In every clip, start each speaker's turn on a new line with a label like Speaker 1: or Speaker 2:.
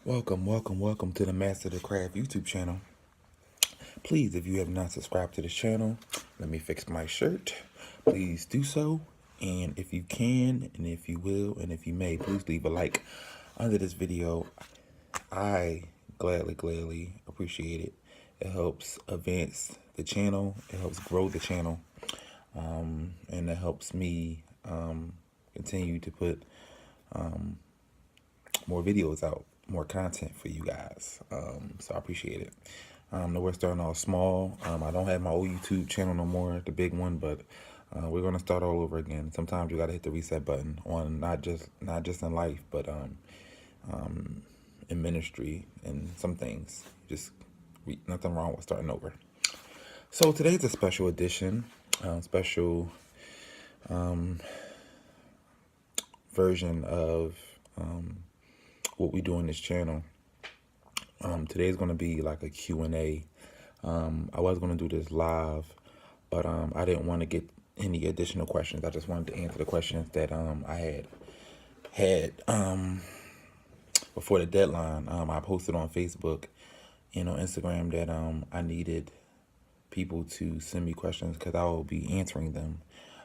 Speaker 1: Welcome to the Master the Craft YouTube channel. Please, if you have not subscribed to this channel, let me fix my shirt. Please do so. And if you can, and if you will, and if you may, please leave a like under this video. I gladly appreciate it. It helps advance the channel. It helps grow the channel. And it helps me continue to put more videos out, more content for you guys. So I appreciate it. Know we're starting off small. I don't have my old YouTube channel no more, the big one, but we're gonna start all over again. Sometimes you gotta hit the reset button on not just in life, but in ministry and some things. Just nothing wrong with starting over. So today's a special edition, special version of what we do on this channel. Today's going to be like a Q&A. I was going to do this live, but I didn't want to get any additional questions. I just wanted to answer the questions that I had before the deadline. I posted on Facebook and on Instagram that I needed people to send me questions because I will be answering them.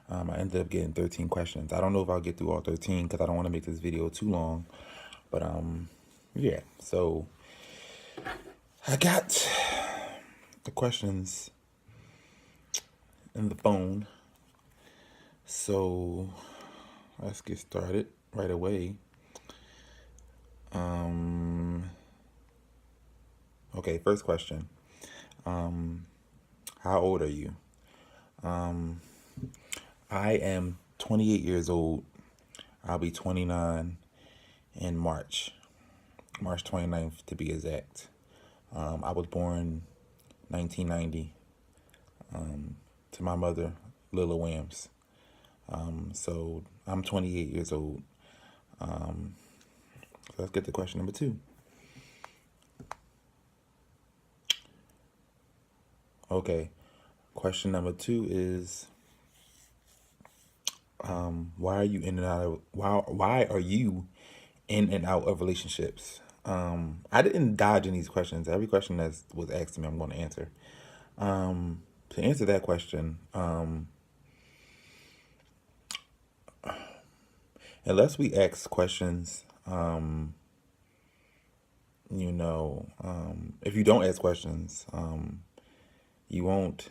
Speaker 1: I ended up getting 13 questions. I don't know if I'll get through all 13 because I don't want to make this video too long. But yeah, so I got the questions in the phone. So let's get started right away. Okay, first question. How old are you? I am 28 years old. I'll be 29 in March 29th to be exact. I was born 1990 to my mother, Lila Williams. So I'm 28 years old. So let's get to question number 2. Okay, question number 2 is why are you in and out of why are you in and out of relationships? I didn't dodge in these questions. Every question that was asked to me, I'm going to answer. To answer that question, unless we ask questions, if you don't ask questions, you won't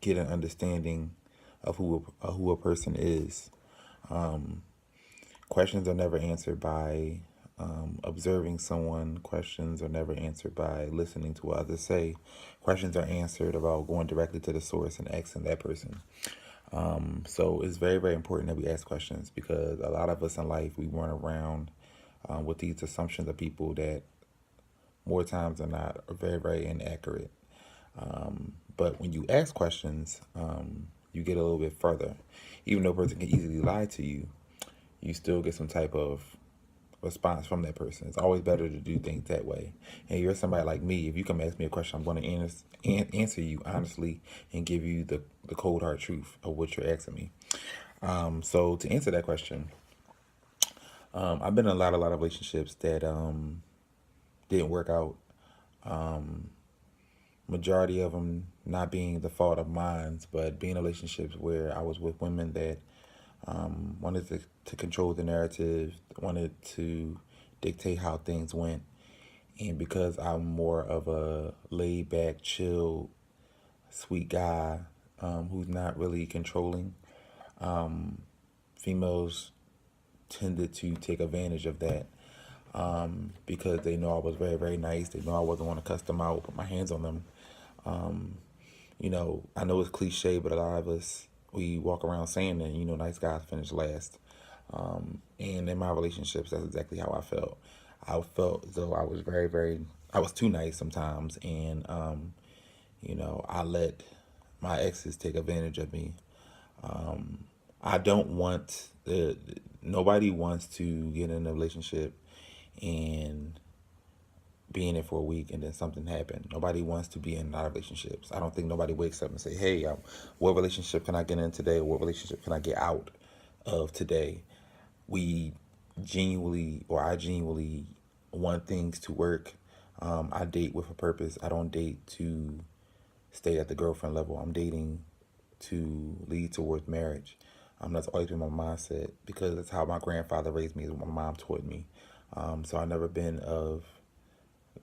Speaker 1: get an understanding of who a person is. Questions are never answered by observing someone. Questions are never answered by listening to what others say. Questions are answered about going directly to the source and asking that person. So it's very important that we ask questions, because a lot of us in life, we run around with these assumptions of people that more times than not are very inaccurate. But when you ask questions, you get a little bit further. Even though a person can easily lie to you, you still get some type of response from that person. It's always better to do things that way. And you're somebody like me. If you come ask me a question, I'm going to answer you honestly and give you the cold hard truth of what you're asking me. So to answer that question, I've been in a lot of relationships that didn't work out. Majority of them not being the fault of mine, but being relationships where I was with women that wanted to control the narrative, wanted to dictate how things went. And because I'm more of a laid back, chill, sweet guy who's not really controlling, females tended to take advantage of that because they know I was very nice. They know I wasn't going to cuss them out, put my hands on them. I know it's cliche, but a lot of us, we walk around saying that, nice guys finish last. And in my relationships, that's exactly how I felt. I felt as though I was I was too nice sometimes. And, I let my exes take advantage of me. I don't want, nobody wants to get in a relationship and be in it for a week and then something happened. Nobody wants to be in a lot of relationships. I don't think nobody wakes up and say, hey, what relationship can I get in today? What relationship can I get out of today? I genuinely want things to work. I date with a purpose. I don't date to stay at the girlfriend level. I'm dating to lead towards marriage. That's always been my mindset because that's how my grandfather raised me, is what my mom taught me. So I've never been of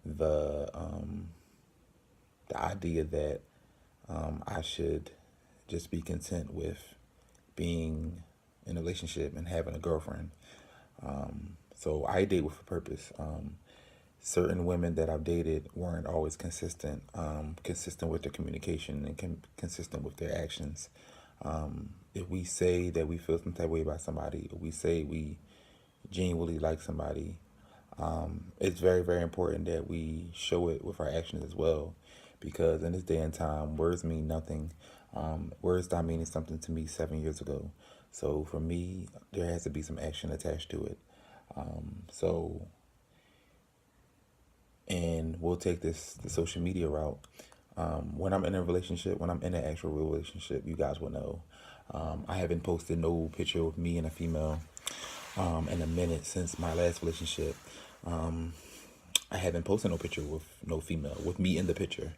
Speaker 1: the idea that I should just be content with being in a relationship and having a girlfriend. So I date with a purpose. Certain women that I've dated weren't always consistent with their communication and consistent with their actions. If we say that we feel some type of way about somebody, if we say we genuinely like somebody, it's very, very important that we show it with our actions as well. Because in this day and time, words mean nothing. Words stopped meaning something to me 7 years ago. So for me, there has to be some action attached to it. And we'll take the social media route. When I'm in a relationship, when I'm in an actual real relationship, you guys will know. I haven't posted no picture of me and a female in a minute since my last relationship. I haven't posted no picture with no female, with me in the picture.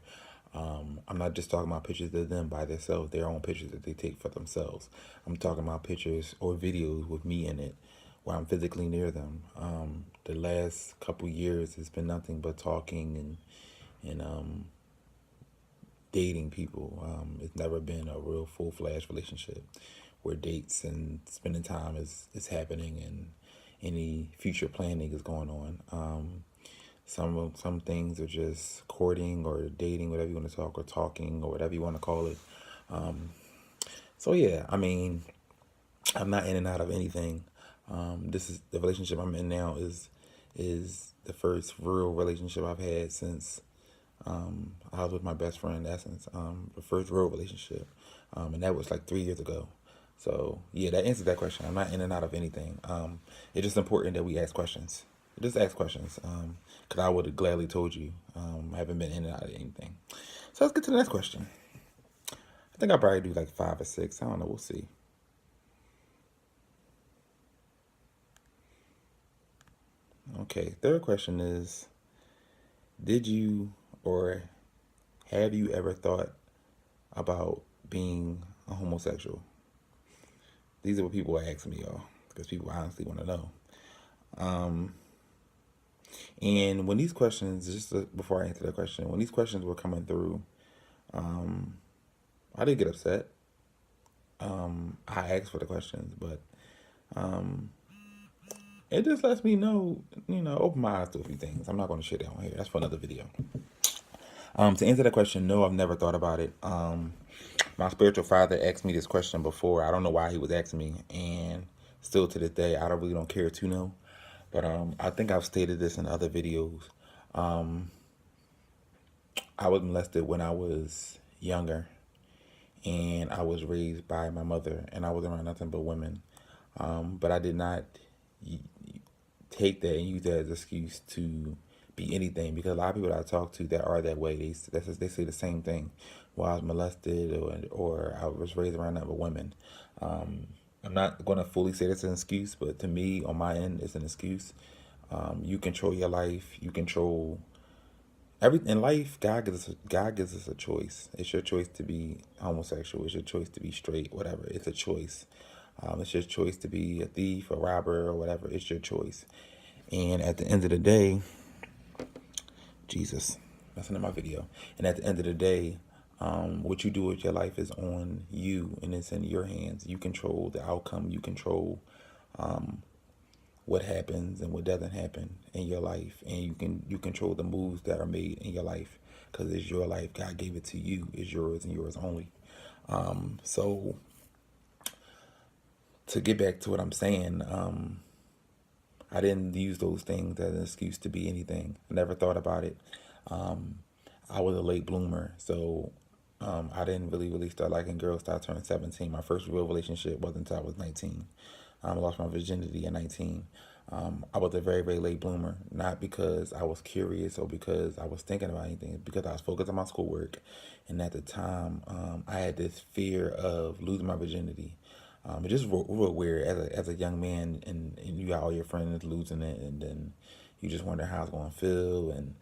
Speaker 1: I'm not just talking about pictures of them by themselves, their own pictures that they take for themselves. I'm talking about pictures or videos with me in it where I'm physically near them. The last couple years has been nothing but talking and dating people. It's never been a real full-fledged relationship where dates and spending time is happening and any future planning is going on. Some things are just courting or dating, whatever you want to talk, or talking, or whatever you want to call it. So yeah, I mean, I'm not in and out of anything. This is the relationship I'm in now is the first real relationship I've had since I was with my best friend, Essence. The first real relationship, and that was like 3 years ago. So yeah, that answers that question. I'm not in and out of anything. It's just important that we ask questions. Just ask questions, because I would have gladly told you I haven't been in and out of anything. So let's get to the next question. I think I'll probably do like 5 or 6. I don't know. We'll see. Okay, third question is, did you or have you ever thought about being a homosexual? These are what people ask me, y'all, because people honestly want to know. And when these questions, before I answer that question, when these questions were coming through, I did get upset. I asked for the questions, but it just lets me know, open my eyes to a few things. I'm not going to shit down here. That's for another video. To answer that question, no, I've never thought about it. My spiritual father asked me this question before. I don't know why he was asking me, and still to this day, I really don't care to know. But I think I've stated this in other videos. I was molested when I was younger, and I was raised by my mother, and I was around nothing but women. But I did not take that and use that as an excuse to be anything, because a lot of people that I talk to that are that way, they say the same thing. Well, I was molested or I was raised around nothing but women. I'm not going to fully say that's an excuse, but to me, on my end, it's an excuse. You control your life. You control everything in life. God gives us a choice. It's your choice to be homosexual. It's your choice to be straight. Whatever. It's a choice. It's your choice to be a thief, a robber, or whatever. It's your choice. And at the end of the day, Jesus, that's in my video. And at the end of the day, what you do with your life is on you, and it's in your hands. You control the outcome. You control what happens and what doesn't happen in your life, and you control the moves that are made in your life, because it's your life. God gave it to you. It's yours and yours only. So to get back to what I'm saying, I didn't use those things as an excuse to be anything. I never thought about it. I was a late bloomer, so I didn't really start liking girls until I turned 17. My first real relationship wasn't until I was 19. I lost my virginity at 19. I was a very, very late bloomer, not because I was curious or because I was thinking about anything, because I was focused on my schoolwork. And at the time, I had this fear of losing my virginity. It's just real weird as a young man, and you got all your friends losing it, and then You just wonder how it's going to feel and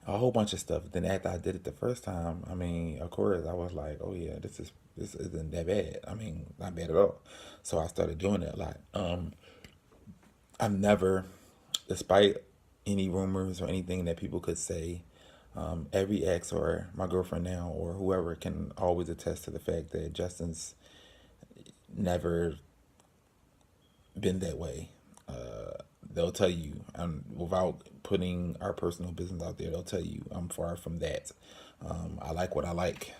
Speaker 1: a whole bunch of stuff. Then after I did it the first time, I mean, of course, I was like, oh yeah, this isn't that bad. I mean, not bad at all. So I started doing it a lot. I've never, despite any rumors or anything that people could say, every ex or my girlfriend now or whoever can always attest to the fact that Justin's never been that way. They'll tell you, without putting our personal business out there, they'll tell you I'm far from that. I like what I like,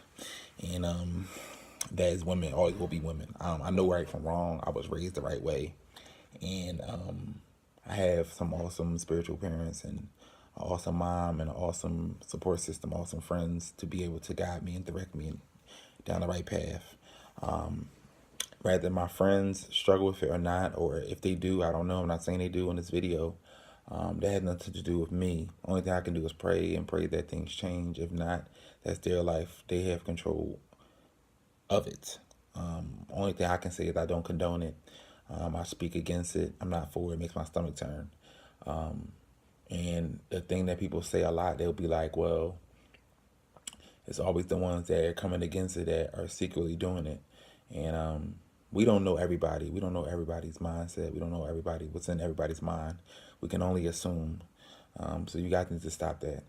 Speaker 1: and that is women always will be women. I know right from wrong. I was raised the right way, and I have some awesome spiritual parents and an awesome mom and an awesome support system, awesome friends to be able to guide me and direct me down the right path. Whether my friends struggle with it or not, or if they do, I don't know. I'm not saying they do in this video. That has nothing to do with me. Only thing I can do is pray and pray that things change. If not, that's their life. They have control of it. Only thing I can say is I don't condone it. I speak against it. I'm not for it. It makes my stomach turn. And the thing that people say a lot, they'll be like, well, it's always the ones that are coming against it that are secretly doing it. And we don't know everybody. We don't know everybody's mindset. We don't know what's in everybody's mind. We can only assume. So you guys need to stop that.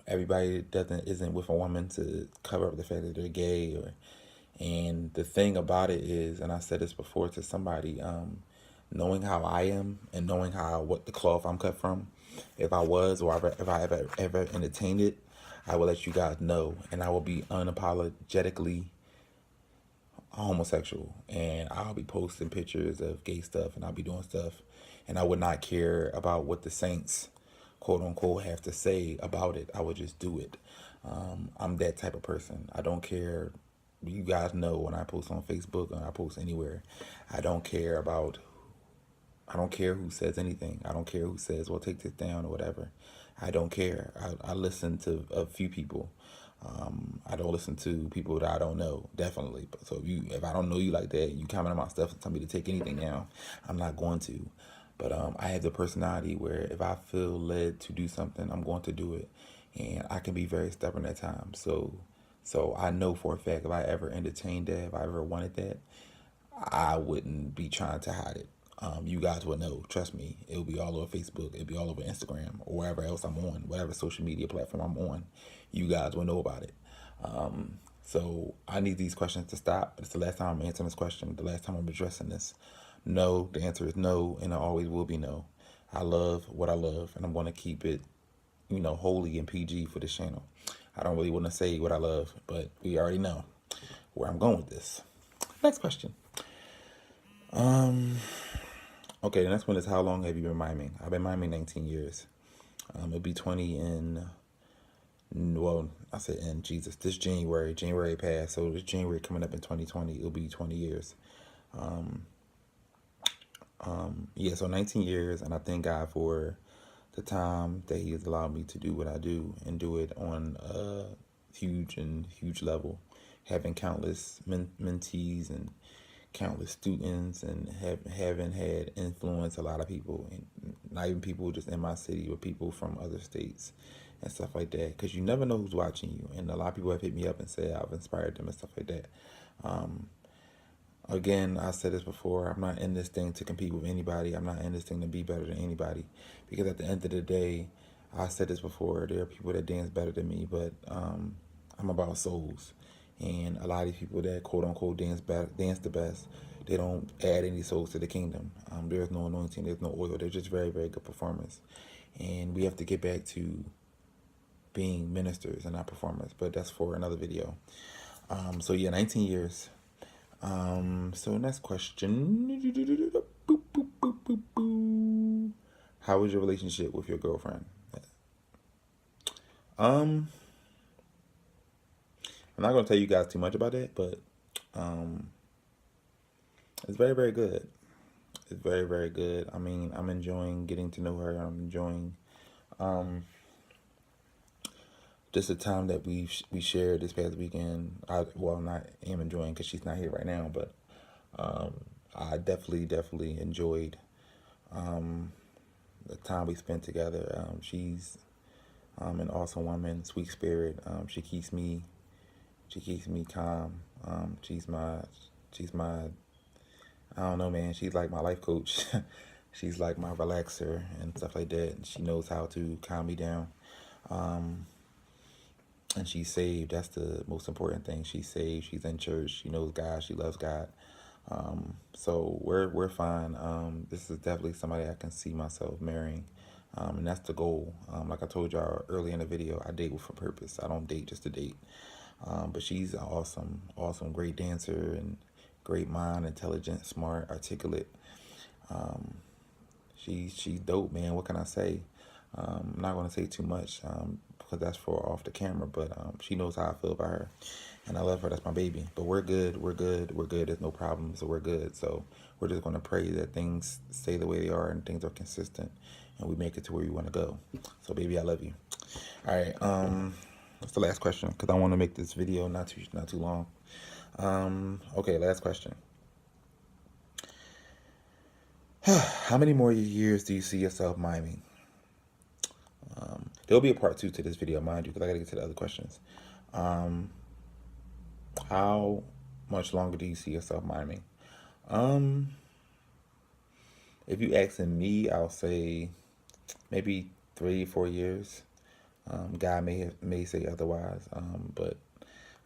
Speaker 1: Everybody isn't with a woman to cover up the fact that they're gay. And the thing about it is, and I said this before to somebody, knowing how I am and knowing what the cloth I'm cut from, if I was or if I ever entertained it, I will let you guys know, and I will be unapologetically homosexual, and I'll be posting pictures of gay stuff, and I'll be doing stuff, and I would not care about what the saints, quote unquote, have to say about it. I would just do it. I'm that type of person. I don't care. You guys know when I post on Facebook and I post anywhere, I don't care who says anything. I don't care who says, well, take this down or whatever. I don't care. I listen to a few people. I don't listen to people that I don't know, definitely. So if I don't know you like that, you comment on my stuff and tell me to take anything down, I'm not going to. But I have the personality where if I feel led to do something, I'm going to do it. And I can be very stubborn at times. So I know for a fact if I ever entertained that, if I ever wanted that, I wouldn't be trying to hide it. You guys will know. Trust me. It'll be all over Facebook. It'll be all over Instagram or wherever else I'm on, whatever social media platform I'm on. You guys will know about it. So I need these questions to stop. It's the last time I'm answering this question. The last time I'm addressing this. No, the answer is no, and it always will be no. I love what I love, and I'm going to keep it, holy and PG for this channel. I don't really want to say what I love, but we already know where I'm going with this. Next question. Okay, the next one is how long have you been miming? I've been miming 19 years. It'll be 20 this January passed, so this January coming up in 2020, it'll be 20 years. So 19 years, and I thank God for the time that He has allowed me to do what I do and do it on a huge level, having countless mentees and countless students, and having had influence a lot of people, and not even people just in my city, but people from other states and stuff like that, because you never know who's watching you. And a lot of people have hit me up and said I've inspired them and stuff like that. Again, I said this before, I'm not in this thing to compete with anybody. I'm not in this thing to be better than anybody, because at the end of the day, I said this before, there are people that dance better than me, but I'm about souls. And a lot of these people that quote unquote dance the best, they don't add any souls to the kingdom. There's no anointing, there's no oil. They're just very, very good performers. And we have to get back to being ministers and not performers, but that's for another video. 19 years. So next question. How was your relationship with your girlfriend? I'm not going to tell you guys too much about that, but it's very, very good. It's very, very good. I mean, I'm enjoying getting to know her. I'm enjoying just the time that we shared this past weekend. I am enjoying because she's not here right now, but I definitely enjoyed the time we spent together. She's an awesome woman, sweet spirit. She keeps me calm. She's my, I don't know, man. She's like my life coach. She's like my relaxer and stuff like that. And she knows how to calm me down. And she's saved. That's the most important thing. She's saved. She's in church. She knows God. She loves God. So we're fine. This is definitely somebody I can see myself marrying. And that's the goal. Like I told y'all earlier in the video, I date with a purpose. I don't date just to date. But she's an awesome, great dancer and great mind, intelligent, smart, articulate. She's dope, man. What can I say? I'm not going to say too much because that's for off the camera, but she knows how I feel about her, and I love her. That's my baby. But we're good. There's no problems, so we're good. So we're just going to pray that things stay the way they are and things are consistent, and we make it to where we want to go. So, baby, I love you. All right. That's the last question because I want to make this video not too long. Okay, last question. How many more years do you see yourself miming? There'll be a part 2 to this video, mind you, because I gotta get to the other questions. How much longer do you see yourself miming? If you asking me, I'll say maybe 3-4 years. God may say otherwise, but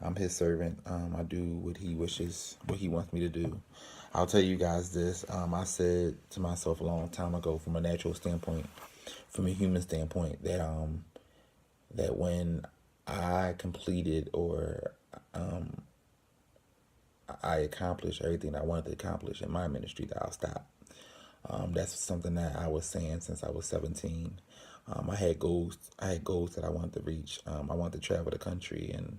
Speaker 1: I'm his servant. I do what he wishes, what he wants me to do. I'll tell you guys this. I said to myself a long time ago, from a natural standpoint, from a human standpoint, that when I completed or I accomplished everything I wanted to accomplish in my ministry, that I'll stop. That's something that I was saying since I was 17. I had goals that I wanted to reach. I wanted to travel the country, and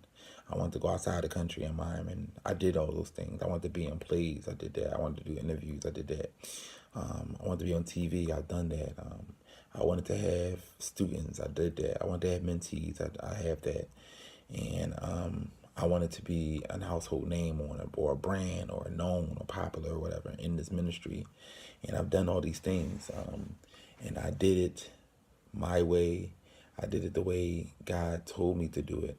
Speaker 1: I wanted to go outside the country and mime, and I did all those things. I wanted to be in plays. I did that. I wanted to do interviews. I did that. I wanted to be on TV. I've done that. I wanted to have students. I did that. I wanted to have mentees. I have that. And I wanted to be a household name or a brand or known or popular or whatever in this ministry. And I've done all these things. And I did it my way. I did it the way God told me to do it.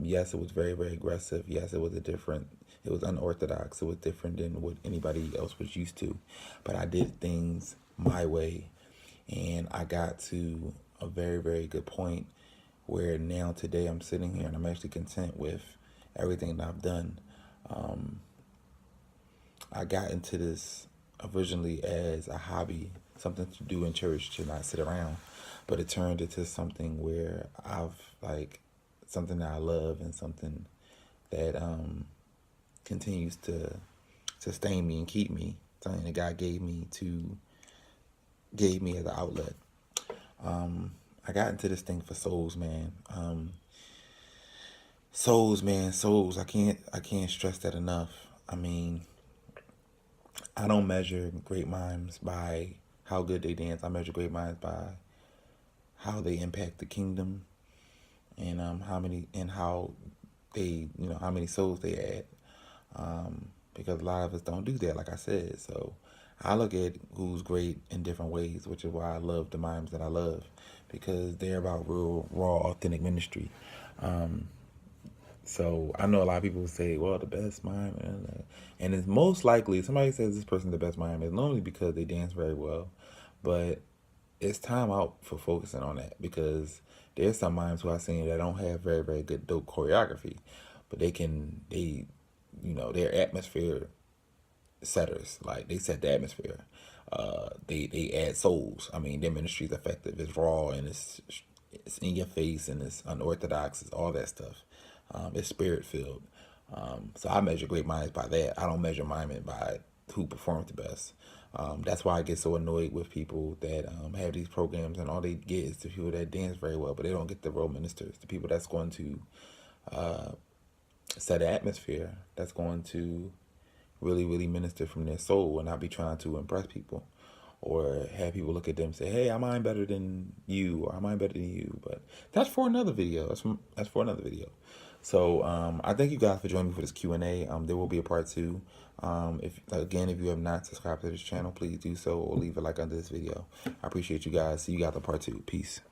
Speaker 1: Yes, it was very, very aggressive. Yes, it was unorthodox. It was different than what anybody else was used to. But I did things my way. And I got to a very, very good point where now today I'm sitting here and I'm actually content with everything that I've done. I got into this originally as a hobby, something to do in church, to not sit around, but it turned into something where something that I love and something that continues to sustain me and keep me, something that God gave me as an outlet. I got into this thing for souls, man. Souls. I can't stress that enough. I mean, I don't measure great minds by how good they dance. I measure great minds by how they impact the kingdom, and how many souls they add. Because a lot of us don't do that, like I said. So I look at who's great in different ways, which is why I love the mimes that I love, because they're about real, raw, authentic ministry. So I know a lot of people say, well, the best mime, and it's most likely, somebody says this person's the best mime, it's normally because they dance very well. But it's time out for focusing on that, because there's some mimes who I've seen that don't have very, very good dope choreography, but they're atmosphere setters. Like, they set the atmosphere. They add souls. I mean, their ministry is effective. It's raw, and it's in your face, and it's unorthodox. It's all that stuff. It's spirit filled. So I measure great minds by that. I don't measure miming by who performs the best. That's why I get so annoyed with people that have these programs, and all they get is the people that dance very well, but they don't get the real ministers, the people that's going to set an atmosphere, that's going to really, really minister from their soul, and not be trying to impress people or have people look at them and say, hey, I mine better than you, or I mine better than you. But that's for another video. That's for another video. So I thank you guys for joining me for this Q&A. There will be a part 2. If you have not subscribed to this channel, please do so or leave a like under this video. I appreciate you guys. See you guys in part 2. Peace.